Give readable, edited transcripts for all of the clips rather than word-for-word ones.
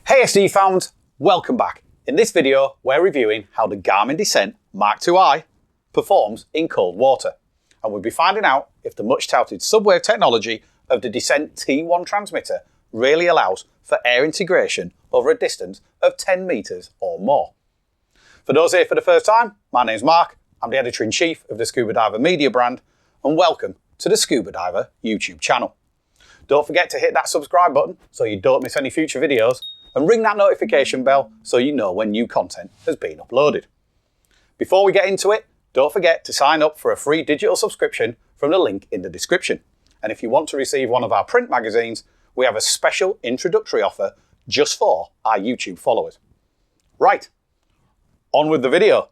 Hey SD fans, welcome back. In this video, we're reviewing how the Garmin Decesent MK2i performs in cold water. And we'll be finding out if the much touted subwave technology of the Decesent T1 transmitter really allows for air integration over a distance of 10 meters or more. For those here for the first time, my name's Mark, I'm the editor-in-chief of the Scuba Diver media brand, and welcome to the Scuba Diver YouTube channel. Don't forget to hit that subscribe button so you don't miss any future videos, and ring that notification bell so you know when new content has been uploaded. Before we get into it, don't forget to sign up for a free digital subscription from the link in the description. And if you want to receive one of our print magazines, we have a special introductory offer just for our YouTube followers. Right, on with the video.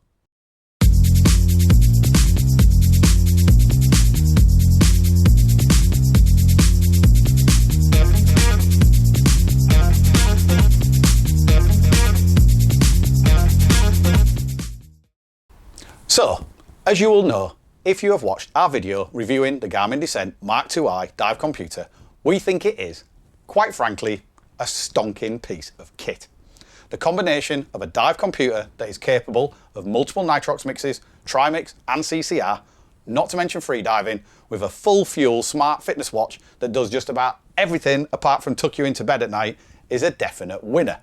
So, as you all know, if you have watched our video reviewing the Garmin Decesent MK2i dive computer, we think it is, quite frankly, a stonking piece of kit. The combination of a dive computer that is capable of multiple nitrox mixes, trimix and CCR, not to mention free diving, with a full fuel smart fitness watch that does just about everything apart from tuck you into bed at night, is a definite winner.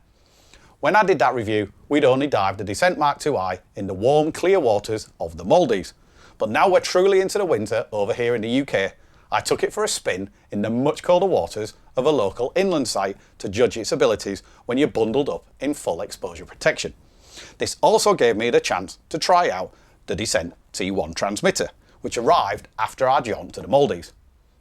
When I did that review, we'd only dived the Decesent MK2i in the warm, clear waters of the Maldives. But now we're truly into the winter over here in the UK, I took it for a spin in the much colder waters of a local inland site to judge its abilities when you're bundled up in full exposure protection. This also gave me the chance to try out the Decesent T1 transmitter, which arrived after our jaunt to the Maldives.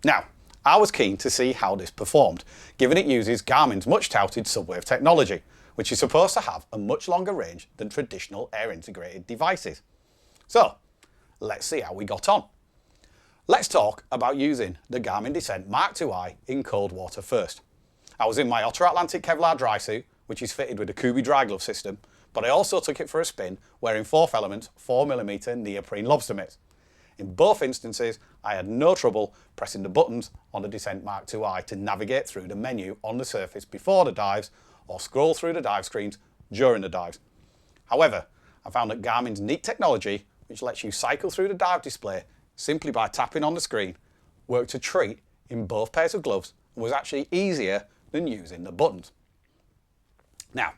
Now, I was keen to see how this performed, given it uses Garmin's much touted subwave technology, which is supposed to have a much longer range than traditional air-integrated devices. So, let's see how we got on. Let's talk about using the Garmin Decesent MK2i in cold water first. I was in my Otter Atlantic Kevlar dry suit, which is fitted with a Kubi dry glove system, but I also took it for a spin wearing 4th Element 4mm neoprene lobster mitts. In both instances, I had no trouble pressing the buttons on the Decesent MK2i to navigate through the menu on the surface before the dives or scroll through the dive screens during the dives. However, I found that Garmin's neat technology, which lets you cycle through the dive display simply by tapping on the screen, worked a treat in both pairs of gloves and was actually easier than using the buttons. Now,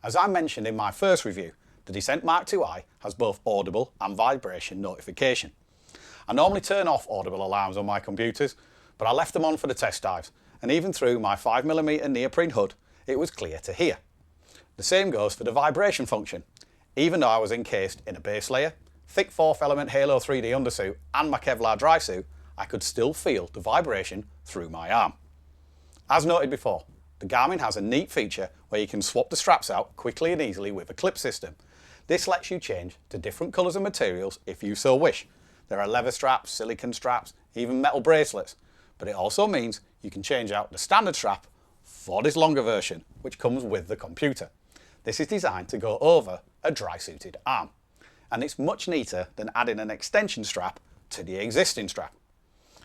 as I mentioned in my first review, the Decesent MK2i has both audible and vibration notification. I normally turn off audible alarms on my computers, but I left them on for the test dives, and even through my 5mm neoprene hood, it was clear to hear. The same goes for the vibration function. Even though I was encased in a base layer, thick 4th Element Halo 3D undersuit and my Kevlar dry suit, I could still feel the vibration through my arm. As noted before, the Garmin has a neat feature where you can swap the straps out quickly and easily with a clip system. This lets you change to different colours and materials if you so wish. There are leather straps, silicone straps, even metal bracelets, but it also means you can change out the standard strap for this longer version, which comes with the computer. This is designed to go over a dry-suited arm, and it's much neater than adding an extension strap to the existing strap.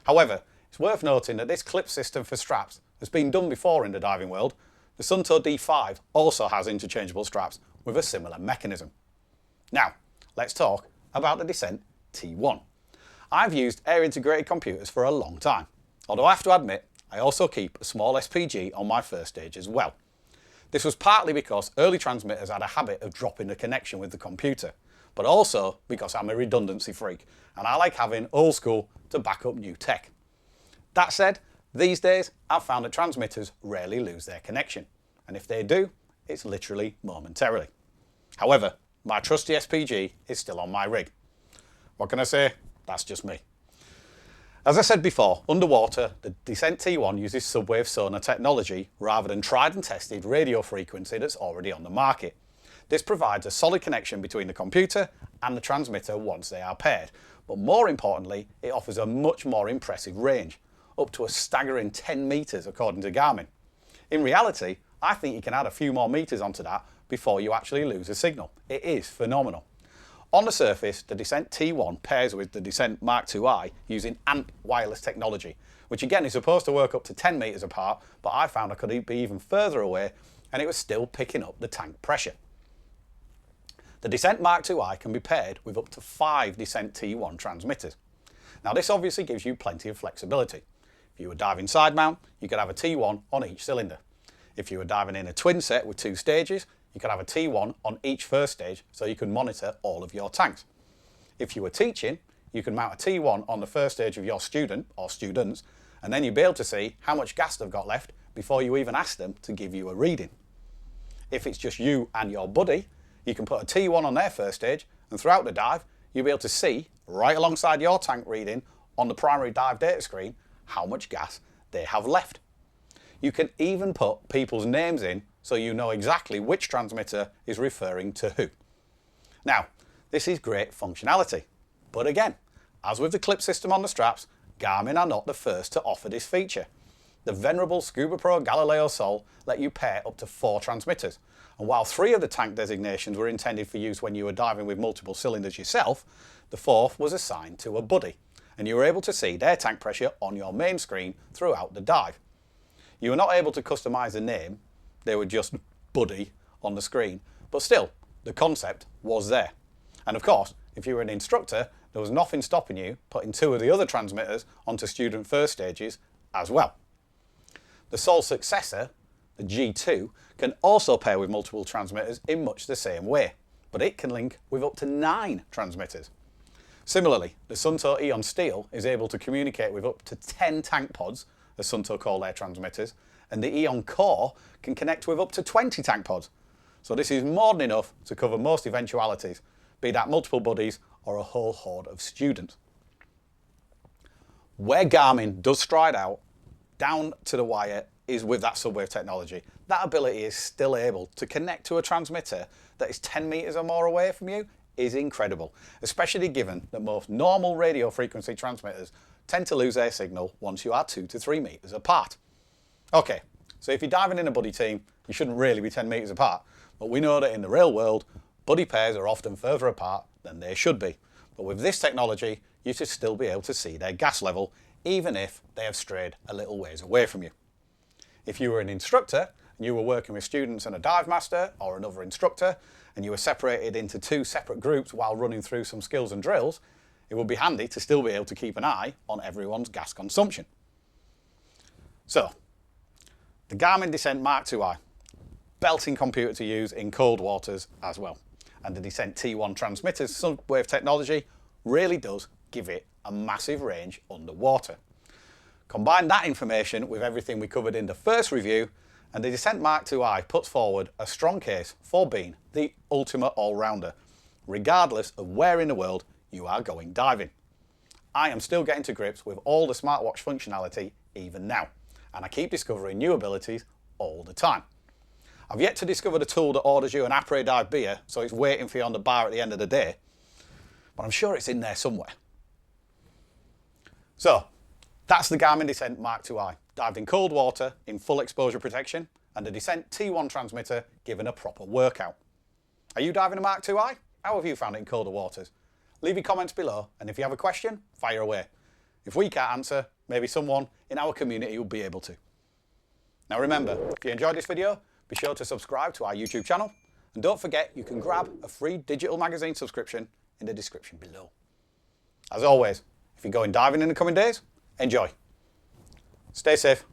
However, it's worth noting that this clip system for straps has been done before in the diving world. The Suunto D5 also has interchangeable straps with a similar mechanism. Now, let's talk about the Decesent T1. I've used air-integrated computers for a long time, although I have to admit, I also keep a small SPG on my first stage as well. This was partly because early transmitters had a habit of dropping the connection with the computer, but also because I'm a redundancy freak and I like having old school to back up new tech. That said, these days I've found that transmitters rarely lose their connection, and if they do, it's literally momentarily. However, my trusty SPG is still on my rig. What can I say? That's just me. As I said before, underwater, the Decesent T1 uses subwave sonar technology rather than tried and tested radio frequency that's already on the market. This provides a solid connection between the computer and the transmitter once they are paired, but more importantly, it offers a much more impressive range, up to a staggering 10 meters according to Garmin. In reality, I think you can add a few more meters onto that before you actually lose a signal. It is phenomenal. On the surface, the Decesent T1 pairs with the Decesent MK2i using ANT wireless technology, which again is supposed to work up to 10 meters apart, but I found I could be even further away and it was still picking up the tank pressure. The Decesent Mark 2i can be paired with up to 5 Decesent T1 transmitters. Now this obviously gives you plenty of flexibility. If you were diving side mount, you could have a T1 on each cylinder. If you were diving in a twin set with 2 stages, you could have a T1 on each first stage so you can monitor all of your tanks. If you were teaching, you can mount a T1 on the first stage of your student or students, and then you'll be able to see how much gas they've got left before you even ask them to give you a reading. If it's just you and your buddy, you can put a T1 on their first stage, and throughout the dive, you'll be able to see, right alongside your tank reading on the primary dive data screen, how much gas they have left. You can even put people's names in so you know exactly which transmitter is referring to who. Now, this is great functionality, but again, as with the clip system on the straps, Garmin are not the first to offer this feature. The venerable Scuba Pro Galileo Sol let you pair up to 4 transmitters, and while 3 of the tank designations were intended for use when you were diving with multiple cylinders yourself, the 4th was assigned to a buddy, and you were able to see their tank pressure on your main screen throughout the dive. You were not able to customise the name, they were just buddy on the screen, but still, the concept was there. And of course, if you were an instructor, there was nothing stopping you putting 2 of the other transmitters onto student first stages as well. The Sol successor, the G2, can also pair with multiple transmitters in much the same way, but it can link with up to 9 transmitters. Similarly, the Suntow Eon Steel is able to communicate with up to 10 tank pods, as Suntow call their transmitters, and the Eon Core can connect with up to 20 tank pods. So this is more than enough to cover most eventualities, be that multiple buddies or a whole horde of students. Where Garmin does stride out, down to the wire, is with that subwave technology. That ability is still able to connect to a transmitter that is 10 meters or more away from you is incredible, especially given that most normal radio frequency transmitters tend to lose their signal once you are 2 to 3 meters apart. Okay, so if you're diving in a buddy team, you shouldn't really be 10 meters apart, but we know that in the real world, buddy pairs are often further apart than they should be. But with this technology, you should still be able to see their gas level, even if they have strayed a little ways away from you. If you were an instructor and you were working with students and a dive master or another instructor, and you were separated into 2 separate groups while running through some skills and drills, it would be handy to still be able to keep an eye on everyone's gas consumption. So, the Garmin Decesent Mark 2i, belting computer to use in cold waters as well. And the Decesent T1 transmitter's subwave technology really does give it a massive range underwater. Combine that information with everything we covered in the first review, and the Decesent Mark 2i puts forward a strong case for being the ultimate all-rounder, regardless of where in the world you are going diving. I am still getting to grips with all the smartwatch functionality even now, and I keep discovering new abilities all the time. I've yet to discover the tool that orders you an après-dive beer so it's waiting for you on the bar at the end of the day, but I'm sure it's in there somewhere. So, that's the Garmin Decesent Mark 2i, dived in cold water in full exposure protection, and the Decesent T1 transmitter given a proper workout. Are you diving a Mark 2i? How have you found it in colder waters? Leave your comments below, and if you have a question, fire away. If we can't answer, maybe someone in our community will be able to. Now remember, if you enjoyed this video, be sure to subscribe to our YouTube channel, and don't forget you can grab a free digital magazine subscription in the description below. As always, if you're going diving in the coming days, enjoy. Stay safe.